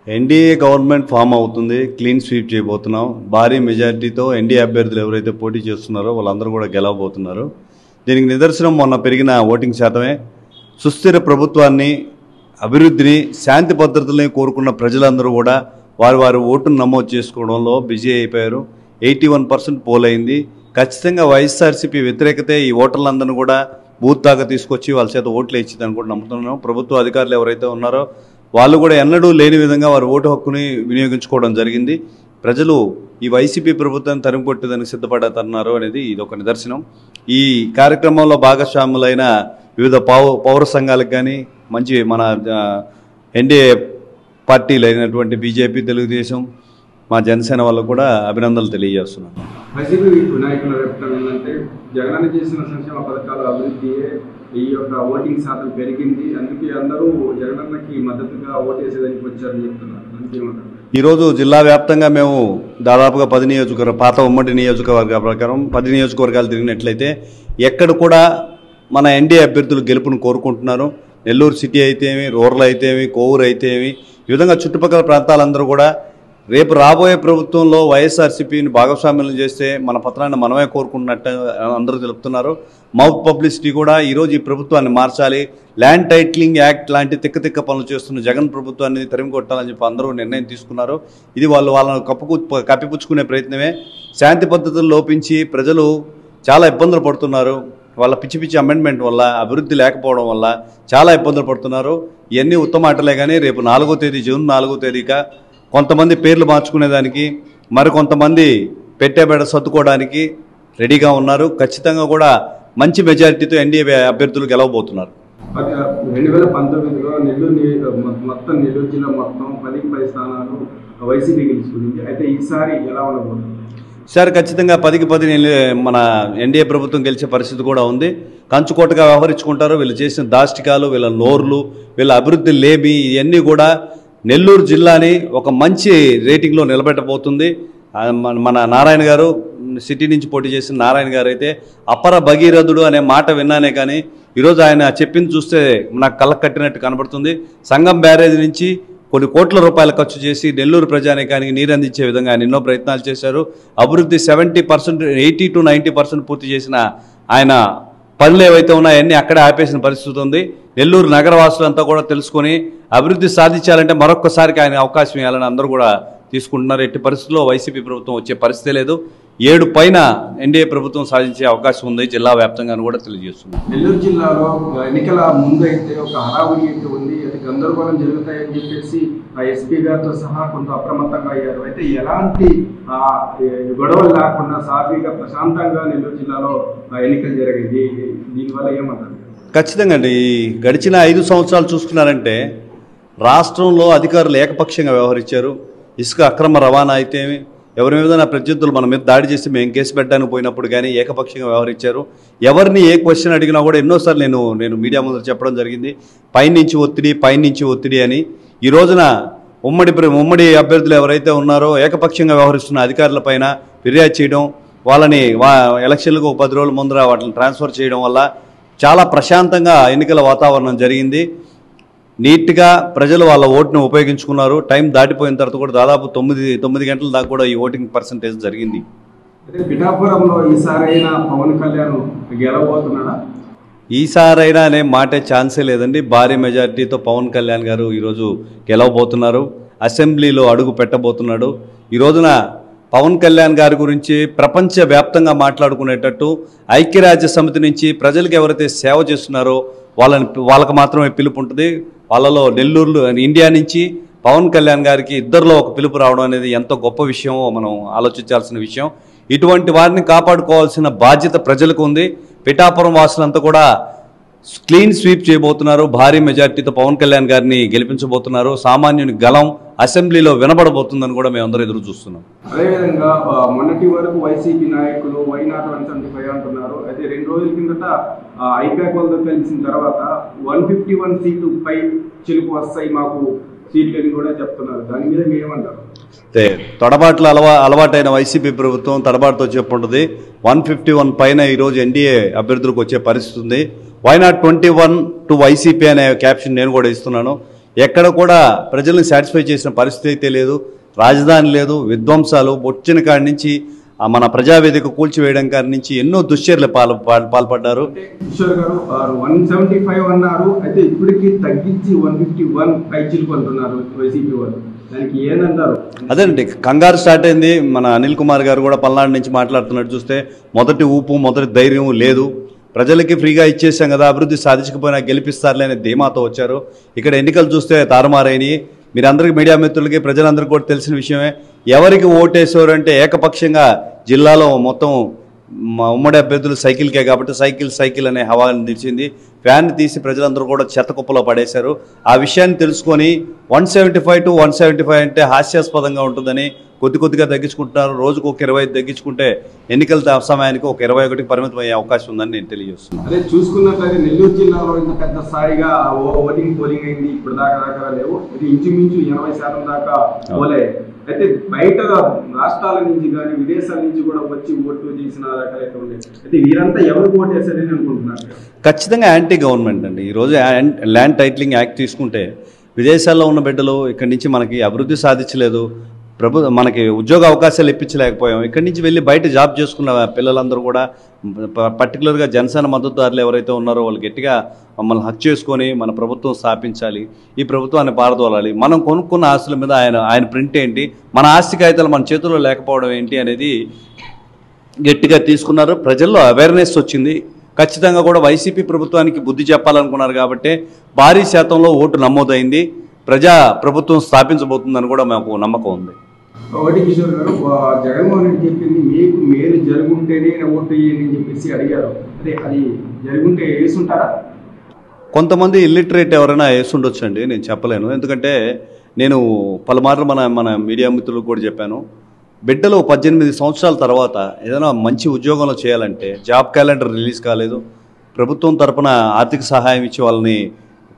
NDA government form అవుతుంది. Clean sweep చేయబోతున్నాం. భారీ మెజారిటీతో ఎన్డీఏ అభ్యర్థులు ఎవరైతే పోటీ చేస్తున్నారో వాళ్ళందరూ కూడా గెలవబోతున్నారు. దీనికి నిదర్శనం మొన్న పెరిగిన ఓటింగ్ శాతమే. సుస్థిర ప్రభుత్వాన్ని, అభివృద్ధిని, శాంతి భద్రతల్ని కోరుకున్న ప్రజలందరూ కూడా వారి ఓటును నమోదు చేసుకోవడంలో బిజీ అయిపోయారు. 81% పోల్ అయింది. ఖచ్చితంగా వైఎస్ఆర్సీపీ వ్యతిరేకతే ఈ ఓటర్లందరినీ కూడా బూత్ దాకా తీసుకొచ్చి వాళ్ళ చేత ఓట్లు ఇచ్చిందని కూడా నమ్ముతున్నాం. ప్రభుత్వ అధికారులు ఎవరైతే ఉన్నారో వాళ్ళు కూడా ఎన్నడూ లేని విధంగా వారి ఓటు హక్కుని వినియోగించుకోవడం జరిగింది. ప్రజలు ఈ వైసీపీ ప్రభుత్వాన్ని తరిమి కొట్టేదానికి సిద్ధపడుతున్నారు అనేది ఇది ఒక నిదర్శనం. ఈ కార్యక్రమంలో భాగస్వాములైన వివిధ పౌర సంఘాలకు కానీ మంచి మన ఎన్డీఏ పార్టీలు అయినటువంటి బీజేపీ, తెలుగుదేశం, మా జనసేన వాళ్ళకు కూడా అభినందనలు తెలియజేస్తున్నాను. వైసీపీ నాయకుల అభిప్రాయం ఏంటంటే జగన్ చేసిన సంక్షేమ పథకాల అభివృద్ధియే ఈ యొక్క ఓటింగ్ శాతం పెరిగింది, అందుకే అందరూ జగనన్నకి మద్దతుగా ఓటేసేదానికి వచ్చారని చెప్తున్నారు. అంతేమంటారు? ఈరోజు జిల్లా వ్యాప్తంగా మేము దాదాపుగా 10 నియోజకవర్గ పాత ఉమ్మడి నియోజకవర్గ ప్రకారం 10 నియోజకవర్గాలు తిరిగినట్లయితే ఎక్కడ కూడా మన ఎన్డీఏ అభ్యర్థులు గెలుపును కోరుకుంటున్నారు. నెల్లూరు సిటీ అయితేమి, రూరల్ అయితేమి, కోవూరు అయితేమి, ఈ విధంగా చుట్టుపక్కల ప్రాంతాలందరూ కూడా రేపు రాబోయే ప్రభుత్వంలో వైఎస్ఆర్సీపీని భాగస్వామ్యం చేస్తే మన పత్రాన్ని మనమే కోరుకుంటున్నట్టు అందరూ తెలుపుతున్నారు. మౌత్ పబ్లిసిటీ కూడా ఈరోజు ఈ ప్రభుత్వాన్ని మార్చాలి, ల్యాండ్ టైటిలింగ్ యాక్ట్ లాంటి తిక్క పనులు చేస్తున్న జగన్ ప్రభుత్వాన్ని తరిమి కొట్టాలని చెప్పి అందరూ నిర్ణయం తీసుకున్నారు. ఇది వాళ్ళను కప్పిపుచ్చుకునే ప్రయత్నమే. శాంతి పద్ధతులు లోపించి ప్రజలు చాలా ఇబ్బందులు పడుతున్నారు. వాళ్ళ పిచ్చి అమెండ్మెంట్ వల్ల, అభివృద్ధి లేకపోవడం వల్ల చాలా ఇబ్బందులు పడుతున్నారు. ఇవన్నీ ఉత్తమ ఆటలే. కానీ రేపు 4వ తేదీ, జూన్ 4వ తేదీగా కొంతమంది పేర్లు మార్చుకునేదానికి, మరికొంతమంది పెట్టేబెడ సర్దుకోవడానికి రెడీగా ఉన్నారు. ఖచ్చితంగా కూడా మంచి మెజారిటీతో ఎన్డీఏ అభ్యర్థులు గెలవబోతున్నారు. 2019లో నెల్లూరు జిల్లా మొత్తం 10 స్థానాలు వైసీపీ గెలుచుకుంది. అయితే ఈసారి ఎలా ఉండబోతుంది? ఈసారి ఖచ్చితంగా 10కి 10 మన ఎన్డీఏ ప్రభుత్వం గెలిచే పరిస్థితి కూడా ఉంది. కంచుకోటగా వ్యవహరించుకుంటారు. వీళ్ళు చేసిన దాష్టికాలు, వీళ్ళ నోర్లు, వీళ్ళ అభివృద్ధి లేమి, ఇవన్నీ కూడా నెల్లూరు జిల్లాని ఒక మంచి రేటింగ్లో నిలబెట్టబోతుంది. మన నారాయణ గారు, సిటీ నుంచి పోటీ చేసిన నారాయణ గారు అయితే అపర భగీరథుడు అనే మాట విన్నానే కానీ ఈరోజు ఆయన చెప్పింది చూస్తే నాకు కళ్ళకు కట్టినట్టు కనబడుతుంది. సంగం బ్యారేజ్ నుంచి కొన్ని కోట్ల రూపాయలు ఖర్చు చేసి నెల్లూరు ప్రజానీకానికి నీరు అందించే విధంగా ఆయన ఎన్నో ప్రయత్నాలు చేశారు. అభివృద్ధి 70%, 80 to 90% పూర్తి చేసిన ఆయన పనులు ఏవైతే ఉన్నాయన్నీ అక్కడే ఆపేసిన పరిస్థితి ఉంది. నెల్లూరు నగరవాసులంతా కూడా తెలుసుకొని అభివృద్ధి సాధించాలంటే మరొక్కసారికి ఆయన అవకాశం ఇవ్వాలని అందరూ కూడా తీసుకుంటున్నారు. ఎట్టి పరిస్థితుల్లో వైసీపీ ప్రభుత్వం వచ్చే పరిస్థితి లేదు. 7 పైన ఎన్డీఏ ప్రభుత్వం సాధించే అవకాశం ఉంది జిల్లా వ్యాప్తంగా కూడా తెలియజేస్తుంది. నెల్లూరు జిల్లాలో ఎన్నికల ముందు అయితే ఒక హడావుడి అయితే ఉంది, అది గందరగోళం జరుగుతాయని చెప్పేసి ఎస్పీ గారితో సహా కొంత అప్రమత్తంగా అయ్యారు. అయితే ఎలాంటి గొడవలు లేకుండా సాఫీగా ప్రశాంతంగా నెల్లూరు జిల్లాలో ఎన్నికలు జరిగింది. దీనివల్ల ఏమంటారు? ఖచ్చితంగా అండి. గడిచిన 5 సంవత్సరాలు చూసుకున్నారంటే రాష్ట్రంలో అధికారులు ఏకపక్షంగా వ్యవహరించారు. ఇసుక అక్రమ రవాణా అయితేమి, ఎవరి మీద ప్రత్యర్థులు మన మీద దాడి చేసి మేము కేసు పెట్టడానికి పోయినప్పుడు కానీ ఏకపక్షంగా వ్యవహరించారు. ఎవరిని ఏ క్వశ్చన్ అడిగినా కూడా ఎన్నోసార్లు నేను మీడియా ముందు చెప్పడం జరిగింది, పైనుంచి ఒత్తిడి అని. ఈ రోజున ఉమ్మడి అభ్యర్థులు ఎవరైతే ఉన్నారో ఏకపక్షంగా వ్యవహరిస్తున్న అధికారులపైన ఫిర్యాదు చేయడం, వాళ్ళని ఎలక్షన్లకు 10 రోజుల ముందర వాటిని ట్రాన్స్ఫర్ చేయడం వల్ల చాలా ప్రశాంతంగా ఎన్నికల వాతావరణం జరిగింది. నీట్గా ప్రజలు వాళ్ళ ఓటును ఉపయోగించుకున్నారు. టైం దాటిపోయిన తర్వాత కూడా దాదాపు 9 గంటల దాకా కూడా ఈ ఓటింగ్ పర్సంటేజ్ జరిగింది. పిఠాపురంలో ఈసారైనా పవన్ కళ్యాణ్ గెలవబోతున్నాడా? ఈసారైనా అనే మాటే ఛాన్సే లేదండి. భారీ మెజారిటీతో పవన్ కళ్యాణ్ గారు ఈరోజు గెలవబోతున్నారు. అసెంబ్లీలో అడుగు పెట్టబోతున్నాడు. ఈ రోజున పవన్ కళ్యాణ్ గారి గురించి ప్రపంచవ్యాప్తంగా మాట్లాడుకునేటట్టు ఐక్యరాజ్య సమితి నుంచి ప్రజలకు ఎవరైతే సేవ చేస్తున్నారో వాళ్ళకి మాత్రమే పిలుపు ఉంటుంది. వాళ్ళలో నెల్లూరులో ఇండియా నుంచి పవన్ కళ్యాణ్ గారికి ఇద్దరిలో ఒక పిలుపు రావడం అనేది ఎంతో గొప్ప విషయమో మనం ఆలోచించాల్సిన విషయం. ఇటువంటి వారిని కాపాడుకోవాల్సిన బాధ్యత ప్రజలకు ఉంది. పిఠాపురం వాసులంతా కూడా క్లీన్ స్వీప్ చేయబోతున్నారు. భారీ మెజార్టీతో పవన్ కళ్యాణ్ గారిని గెలిపించబోతున్నారు. సామాన్యుని గలం అసెంబ్లీలో వినబడబోతుందని కూడా మేము అందరూ ఎదురు చూస్తున్నాం. అదేవిధంగా మొన్నటి వరకు వైసీపీ నాయకులు వైనాట్ 175 అంటున్నారు. అయితే 2 రోజుల కిందట ఐపాక్ వాళ్ళతో కలిసిన తర్వాత 151 సీట్లు పై చిలుపు వస్తాయి మాకు సీట్లు అని కూడా చెప్తున్నారు. దాని మీద మీరేమంటారు? తొడబాట్ల అలవాటైన వైసీపీ ప్రభుత్వం తడబాటుతో చెప్పుంటుంది. 151 పైన ఈరోజు ఎన్డీఏ అభ్యర్థులకు వచ్చే పరిస్థితి ఉంది. వైనాట్ 21 టు వైసీపీ అనే క్యాప్షన్ నేను కూడా ఇస్తున్నాను. ఎక్కడ కూడా ప్రజల్ని సాటిస్ఫై చేసిన పరిస్థితి అయితే లేదు. రాజధాని లేదు, విధ్వంసాలు వచ్చిన కాడి నుంచి మన ప్రజావేదిక కూల్చివేయడం కాడి నుంచి ఎన్నో దుశ్చర్యలు పాల్పడ్డారు. కిషోర్ గారు 175 అన్నారు, అయితే ఇప్పటికీ తగ్గించి 151 పైచిలకు అంటున్నారు వైసీపీ వాళ్ళు. దానికి ఏనంటారు? అదేనండి, కంగారు స్టార్ట్ అయింది. మన అనిల్ కుమార్ గారు కూడా పల్నాడు నుంచి మాట్లాడుతున్నట్టు చూస్తే మొదటి ఊపు, మొదటి ధైర్యం లేదు. ప్రజలకి ఫ్రీగా ఇచ్చేసాం కదా, అభివృద్ధి సాధించకపోయినా గెలిపిస్తారులే అనే ధీమాతో వచ్చారు. ఇక్కడ ఎన్నికలు చూస్తే తారుమారైనవి. మీరందరికీ, మీడియా మిత్రులకి, ప్రజలందరికీ కూడా తెలిసిన విషయమే. ఎవరికి ఓటేసేవారు అంటే ఏకపక్షంగా జిల్లాలో మొత్తం ఉమ్మడి అభ్యర్థులు సైకిల్కే కాబట్టి సైకిల్ అనే హవా నిలిచింది. ఫ్యాన్ తీసి ప్రజలందరూ కూడా చెత్త కుప్పలో పడేశారు. ఆ విషయాన్ని తెలుసుకొని 175 to 175 అంటే హాస్యాస్పదంగా ఉంటుందని కొద్దిగా తగ్గించుకుంటున్నారు. రోజుకు ఒక 25 తగ్గించుకుంటే ఎన్నికల సమయానికి ఒక 21కి పరిమితం అయ్యే అవకాశం ఉందని నేను తెలియజేస్తున్నాను. అదే చూసుకున్నట్లయితే నెల్లూరు జిల్లాలో ఇంత పెద్ద స్థాయిగా పోలింగ్ అయింది. ఇప్పుడు దాకా లేవు. ఇది ఇంచుమించు 80% దాకా పోలే. అయితే బయట రాష్ట్రాల నుంచి కానీ విదేశాల నుంచి కూడా వచ్చి ఓట్లు చేసిన రకాలైతే ఉన్నాయి. అయితే వీరంతా ఎవరికి ఓటేస్తారని అనుకుంటున్నారు? ఖచ్చితంగా యాంటీ గవర్నమెంట్ అండి. ఈరోజు ల్యాండ్ టైటిలింగ్ యాక్ట్ తీసుకుంటే విదేశాల్లో ఉన్న బిడ్డలు ఇక్కడి నుంచి మనకి అభివృద్ధి సాధించలేదు, మనకి ఉద్యోగ అవకాశాలు ఇప్పించలేకపోయాం. ఇక్కడి నుంచి వెళ్ళి బయట జాబ్ చేసుకున్న పిల్లలందరూ కూడా పర్టికులర్గా జనసేన మద్దతుదారులు ఎవరైతే ఉన్నారో వాళ్ళు గట్టిగా మమ్మల్ని హక్ చేసుకొని మన ప్రభుత్వం స్థాపించాలి, ఈ ప్రభుత్వాన్ని పారదోలాలి, మనం కొనుక్కున్న ఆస్తుల మీద ఆయన ప్రింట్ ఏంటి, మన ఆస్తి కాగితాలు మన చేతుల్లో లేకపోవడం ఏంటి అనేది గట్టిగా తీసుకున్నారు. ప్రజల్లో అవేర్నెస్ వచ్చింది. ఖచ్చితంగా కూడా వైసీపీ ప్రభుత్వానికి బుద్ధి చెప్పాలనుకున్నారు కాబట్టి భారీ శాతంలో ఓటు నమోదైంది. ప్రజా ప్రభుత్వం స్థాపించబోతుందని కూడా మాకు నమ్మకం ఉంది. ఒకటి కిషోర్ గారు, జగన్మోహన్ రెడ్డి చెప్పింది మీకు మేలు జరుగుంటేనే ఓటు వేయని చెప్పేసి అడిగారు. అదే అది జరుగుంటే వేసుంటారా? కొంతమంది ఇల్లిటరేట్ ఎవరైనా వేసుండొచ్చు అండి, నేను చెప్పలేను. ఎందుకంటే నేను పలుమార్లు మన మీడియా మిత్రులకు కూడా చెప్పాను, బిడ్డలు 18 సంవత్సరాల తర్వాత ఏదైనా మంచి ఉద్యోగంలో చేయాలంటే జాబ్ క్యాలెండర్ రిలీజ్ కాలేదు, ప్రభుత్వం తరపున ఆర్థిక సహాయం ఇచ్చి వాళ్ళని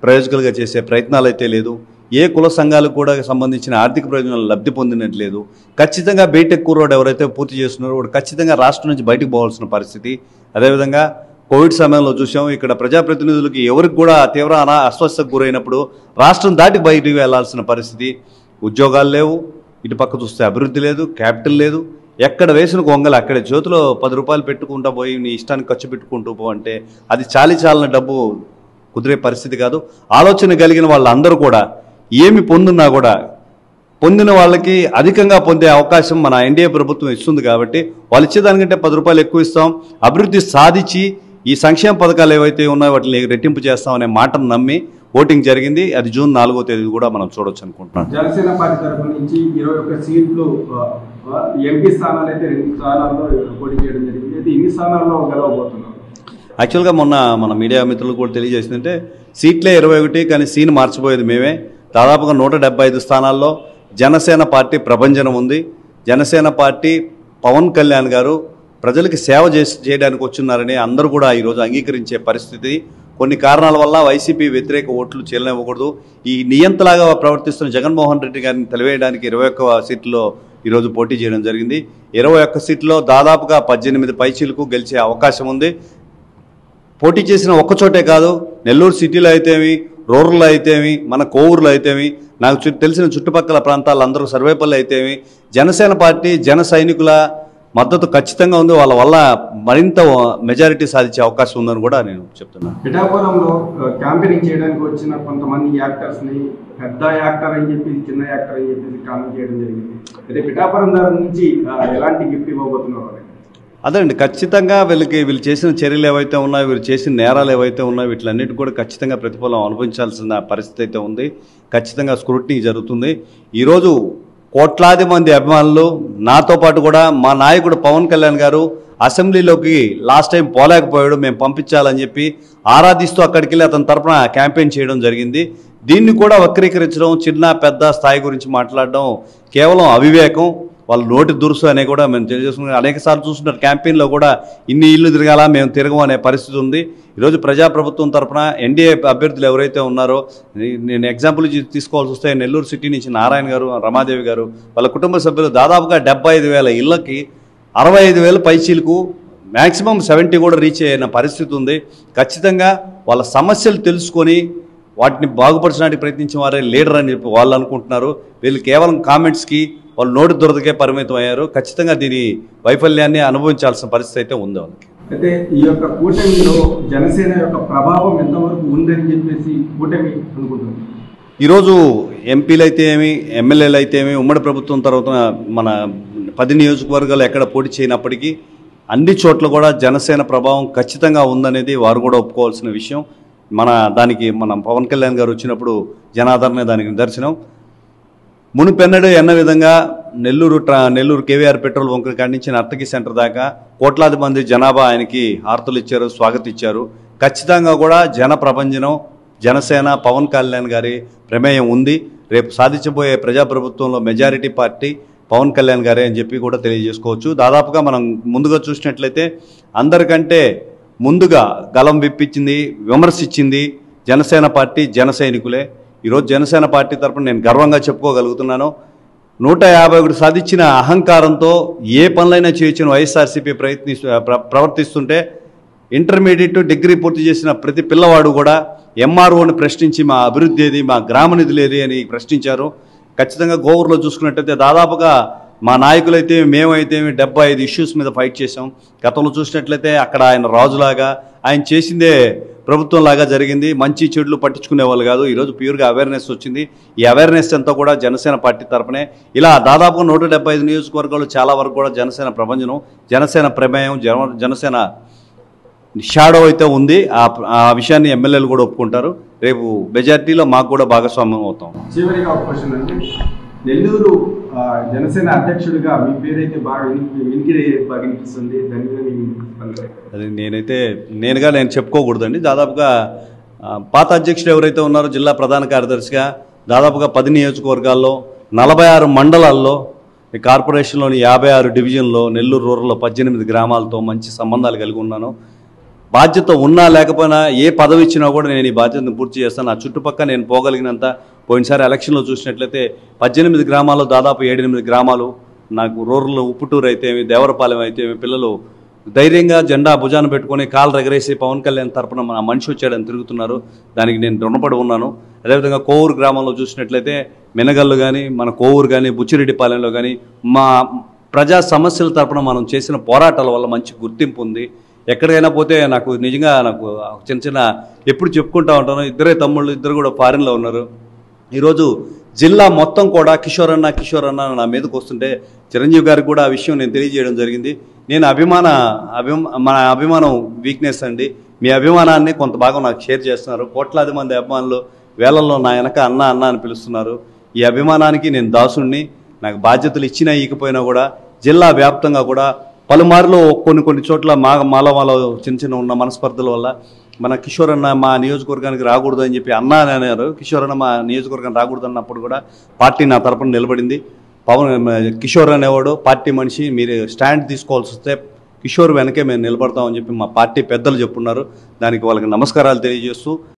ప్రయోజకులుగా చేసే ప్రయత్నాలు అయితే లేదు, ఏ కుల సంఘాలకు కూడా సంబంధించిన ఆర్థిక ప్రయోజనాలు లబ్ధి పొందినట్లేదు. ఖచ్చితంగా బీటెక్ కుర్రోడు ఎవరైతే పూర్తి చేస్తున్నారో వాడు ఖచ్చితంగా రాష్ట్రం నుంచి బయటకు పోవాల్సిన పరిస్థితి. అదేవిధంగా కోవిడ్ సమయంలో చూసాం, ఇక్కడ ప్రజాప్రతినిధులకి ఎవరికి కూడా తీవ్ర అస్వస్థతకు గురైనప్పుడు రాష్ట్రం దాటి బయటికి వెళ్లాల్సిన పరిస్థితి. ఉద్యోగాలు లేవు, ఇటు పక్క చూస్తే అభివృద్ధి లేదు, క్యాపిటల్ లేదు. ఎక్కడ వేసిన గొంగలు అక్కడే చేతిలో 10 రూపాయలు పెట్టుకుంటా పోయి నీ ఇష్టానికి ఖర్చు పెట్టుకుంటూ పో అంటే అది చాలిన డబ్బు కుదిరే పరిస్థితి కాదు. ఆలోచన కలిగిన వాళ్ళందరూ కూడా ఏమి పొందున్నా కూడా పొందిన వాళ్ళకి అధికంగా పొందే అవకాశం మన ఎన్డీఏ ప్రభుత్వం ఇస్తుంది కాబట్టి వాళ్ళు ఇచ్చేదానికంటే 10 రూపాయలు ఎక్కువ ఇస్తాం, అభివృద్ధి సాధించి ఈ సంక్షేమ పథకాలు ఏవైతే ఉన్నాయో వాటిని రెట్టింపు చేస్తామనే మాటను నమ్మి ఓటింగ్ జరిగింది. అది జూన్ 4వ తేదీ కూడా మనం చూడొచ్చు అనుకుంటున్నాం. జనసేన పార్టీ తరఫు నుంచి 21 సీట్లు ఎంపీ స్థానాలు అయితే 2 స్థానాల్లో పోటీ చేయడం జరిగింది. అయితే ఇన్ని స్థానాల్లో గెలవబోతున్నారు. యాక్చువల్గా మన మీడియా మిత్రులు కూడా తెలియజేసిందంటే సీట్లే 21, కానీ సీన్ మార్చిపోయేది మేమే. దాదాపుగా 175 స్థానాల్లో జనసేన పార్టీ ప్రభంజనం ఉంది. జనసేన పార్టీ పవన్ కళ్యాణ్ గారు ప్రజలకి సేవ చేయడానికి వచ్చున్నారని అందరూ కూడా ఈరోజు అంగీకరించే పరిస్థితి. కొన్ని కారణాల వల్ల వైసీపీ వ్యతిరేక ఓట్లు చెల్లనివ్వకూడదు. ఈ నియంతలాగా ప్రవర్తిస్తున్న జగన్మోహన్ రెడ్డి గారిని తెలివేయడానికి 21 సీట్లో ఈరోజు పోటీ చేయడం జరిగింది. 21 సీట్లో దాదాపుగా 18 పైచీలకు గెలిచే అవకాశం ఉంది. పోటీ చేసిన ఒక్కచోటే కాదు, నెల్లూరు సిటీలో అయితేమి, రూరల్లో అయితేమి, మన కోవూరులో అయితేమి, నాకు తెలిసిన చుట్టుపక్కల ప్రాంతాలందరూ సర్వేపల్లి అయితేమి జనసేన పార్టీ జన సైనికుల మద్దతు ఖచ్చితంగా ఉంది. వాళ్ళ వల్ల మరింత మెజారిటీ సాధించే అవకాశం ఉందని కూడా నేను చెప్తున్నాను. పిఠాపురంలో క్యాంపెయినింగ్ చేయడానికి వచ్చిన కొంతమంది యాక్టర్స్ని పెద్ద యాక్టర్ అని చెప్పి చిన్న యాక్టర్ అని చెప్పేసి కామెంట్ చేయడం జరిగింది. అయితే పిఠాపురం దాని నుంచి ఎలాంటి గిఫ్ట్ ఇవ్వబోతున్నారు? అదండి, ఖచ్చితంగా వీళ్ళు చేసిన చర్యలు ఏవైతే ఉన్నాయో, వీళ్ళు చేసిన నేరాలు ఏవైతే ఉన్నాయో వీటిలన్నిటి కూడా ఖచ్చితంగా ప్రతిఫలం అనుభవించాల్సిన పరిస్థితి అయితే ఉంది. ఖచ్చితంగా స్క్రూటినీ జరుగుతుంది. ఈరోజు కోట్లాది మంది అభిమానులు, నాతో పాటు కూడా మా నాయకుడు పవన్ కళ్యాణ్ గారు అసెంబ్లీలోకి లాస్ట్ టైం పోలేకపోయాడు, మేము పంపించాలని చెప్పి ఆరాధిస్తూ అక్కడికి వెళ్ళి అతని తరఫున క్యాంపెయిన్ చేయడం జరిగింది. దీన్ని కూడా వక్రీకరించడం, చిన్న పెద్ద స్థాయి గురించి మాట్లాడడం కేవలం అవివేకం, వాళ్ళ నోటి దురుసు అనే కూడా మేము తెలియజేసుకున్నాం. అనేక సార్లు చూస్తున్నారు క్యాంపెయిన్లో కూడా ఇన్ని ఇళ్ళు తిరగాల, మేము తిరగం అనే పరిస్థితి ఉంది. ఈరోజు ప్రజాప్రభుత్వం తరఫున ఎన్డీఏ అభ్యర్థులు ఎవరైతే ఉన్నారో, నేను ఎగ్జాంపుల్ తీసుకోవాల్సి వస్తే నెల్లూరు సిటీ నుంచి నారాయణ గారు, రమాదేవి గారు, వాళ్ళ కుటుంబ సభ్యులు దాదాపుగా 75,000 ఇళ్లకి 65,000 పైచీలకు మ్యాక్సిమం 70 కూడా రీచ్ అయిన పరిస్థితి ఉంది. ఖచ్చితంగా వాళ్ళ సమస్యలు తెలుసుకొని వాటిని బాగుపరచడానికి ప్రయత్నించిన వారే లీడర్ అని చెప్పి వాళ్ళు అనుకుంటున్నారు. వీళ్ళు కేవలం కామెంట్స్కి వాళ్ళు నోటి దురదకే పరిమితం అయ్యారు. ఖచ్చితంగా దీని వైఫల్యాన్ని అనుభవించాల్సిన పరిస్థితి అయితే ఉంది వాళ్ళకి. అయితే ఈ యొక్క కూటమిలో జనసేన యొక్క ప్రభావం ఎంతవరకు ఉందని చెప్పేసి కూటమి అనుకుంటుంది. ఈరోజు ఎంపీలు అయితే ఏమి, ఎమ్మెల్యేలు అయితే ఏమి, ఉమ్మడి ప్రభుత్వం తర్వాత మన 10 నియోజకవర్గాలు ఎక్కడ పోటీ చేయనప్పటికీ అన్ని చోట్ల కూడా జనసేన ప్రభావం ఖచ్చితంగా ఉందనేది వారు కూడా ఒప్పుకోవాల్సిన విషయం. మన పవన్ కళ్యాణ్ గారు వచ్చినప్పుడు జనాదరణ దానికి నిదర్శనం. మునుపెన్నడూ ఎన్న విధంగా నెల్లూరు కేవీఆర్ పెట్రోల్ బంకుల కాడి నుంచి నర్తకి సెంటర్ దాకా కోట్లాది మంది జనాభా ఆయనకి హారతులు ఇచ్చారు, స్వాగతించారు. ఖచ్చితంగా కూడా జన ప్రపంచనం జనసేన పవన్ కళ్యాణ్ గారి ప్రమేయం ఉంది. రేపు సాధించబోయే ప్రజాప్రభుత్వంలో మెజారిటీ పార్టీ పవన్ కళ్యాణ్ గారే అని చెప్పి కూడా తెలియజేసుకోవచ్చు. దాదాపుగా మనం ముందుగా చూసినట్లయితే అందరికంటే ముందుగా గలం విప్పించింది, విమర్శించింది జనసేన పార్టీ, జన సైనికులే. ఈరోజు జనసేన పార్టీ తరఫున నేను గర్వంగా చెప్పుకోగలుగుతున్నాను. 151 సాధించిన అహంకారంతో ఏ పనులైనా చేయొచ్చిన వైఎస్ఆర్సీపీ ప్రవర్తిస్తుంటే ఇంటర్మీడియట్ డిగ్రీ పూర్తి చేసిన ప్రతి పిల్లవాడు కూడా ఎంఆర్ఓని ప్రశ్నించి మా అభివృద్ధి ఏది, మా గ్రామ నిధులు ఏది అని ప్రశ్నించారు. ఖచ్చితంగా గోవూరులో చూసుకున్నట్టయితే దాదాపుగా మా నాయకులైతే మేమైతే 75 ఇష్యూస్ మీద ఫైట్ చేసాం. గతంలో చూసినట్లయితే అక్కడ ఆయన రాజులాగా ఆయన చేసిందే ప్రభుత్వంలాగా జరిగింది. మంచి చెడులు పట్టించుకునే వాళ్ళు కాదు. ఈరోజు ప్యూర్గా అవేర్నెస్ వచ్చింది. ఈ అవేర్నెస్ అంతా కూడా జనసేన పార్టీ తరఫునే. ఇలా దాదాపుగా 175 నియోజకవర్గాలు చాలా వరకు కూడా జనసేన ప్రపంచం, జనసేన ప్రమేయం, జనసేన షాడో అయితే ఉంది. ఆ విషయాన్ని ఎమ్మెల్యేలు కూడా ఒప్పుకుంటారు. రేపు మెజార్టీలో మాకు కూడా భాగస్వామ్యం అవుతాం. చివరిగా ఒక క్వశ్చన్ అంటే నెల్లూరు జనసేన అధ్యక్షుడిగా మీ పేరైతే బాగా వినిపిస్తుంది. దాని మీద అది నేను చెప్పుకోకూడదండి. దాదాపుగా పాత అధ్యక్షుడు ఎవరైతే ఉన్నారో జిల్లా ప్రధాన కార్యదర్శిగా దాదాపుగా 10 నియోజకవర్గాల్లో 46 మండలాల్లో కార్పొరేషన్లోని 56 డివిజన్లో నెల్లూరు రూరల్లో 18 గ్రామాలతో మంచి సంబంధాలు కలిగి ఉన్నాను. బాధ్యత ఉన్నా లేకపోయినా ఏ పదవి ఇచ్చినా కూడా నేను ఈ బాధ్యతను పూర్తి చేస్తాను. నా చుట్టుపక్కల నేను పోగలిగినంత. పోయినసారి ఎలక్షన్లో చూసినట్లయితే 18 గ్రామాల్లో దాదాపు 7-8 గ్రామాలు నాకు రూరల్ ఉప్పుటూరు అయితే దేవరపాలెం అయితే పిల్లలు ధైర్యంగా జెండా భుజాన్ని పెట్టుకొని కాలు రగరేసి పవన్ కళ్యాణ్ తరపున మన మనిషి వచ్చాడని తిరుగుతున్నారు. దానికి నేను రుణపడి ఉన్నాను. అదేవిధంగా కోవూరు గ్రామంలో చూసినట్లయితే మినగల్లు కానీ, మన కోవూరు కానీ, బుచ్చిరెడ్డిపాలెంలో కానీ మా ప్రజా సమస్యల తరపున మనం చేసిన పోరాటాల వల్ల మంచి గుర్తింపు ఉంది. ఎక్కడికైనా పోతే నాకు నిజంగా చిన్న ఎప్పుడు చెప్పుకుంటూ ఉంటాను. ఇద్దరే తమ్ముళ్ళు, ఇద్దరు కూడా ఫారిన్లో ఉన్నారు. ఈరోజు జిల్లా మొత్తం కూడా కిషోర్ అన్న నా మీదకి వస్తుంటే చిరంజీవి గారికి కూడా ఆ విషయం నేను తెలియజేయడం జరిగింది. నేను మన అభిమానం వీక్నెస్ అండి. మీ అభిమానాన్ని కొంత భాగం నాకు షేర్ చేస్తున్నారు. కోట్లాది మంది అభిమానులు వేలల్లో నా వెనక అన్న అని పిలుస్తున్నారు. ఈ అభిమానానికి నేను దాసుణ్ణి. నాకు బాధ్యతలు ఇచ్చినా ఇకపోయినా కూడా జిల్లా వ్యాప్తంగా కూడా పలుమార్లు కొన్ని చోట్ల మాలో చిన్న ఉన్న మనస్పర్ధల వల్ల మన కిషోర్ అన్న మా నియోజకవర్గానికి రాకూడదు అని చెప్పి అన్న అని అన్నారు. కిషోర్ అన్న మా నియోజకవర్గానికి రాకూడదు అన్నప్పుడు కూడా పార్టీ నా తరపున నిలబడింది. కిషోర్ అనేవాడు పార్టీ మనిషి, మీరు స్టాండ్ తీసుకోవాల్సి వస్తే కిషోర్ వెనకే మేము నిలబడతామని చెప్పి మా పార్టీ పెద్దలు చెప్పున్నారు. దానికి వాళ్ళకి నమస్కారాలు తెలియజేస్తూ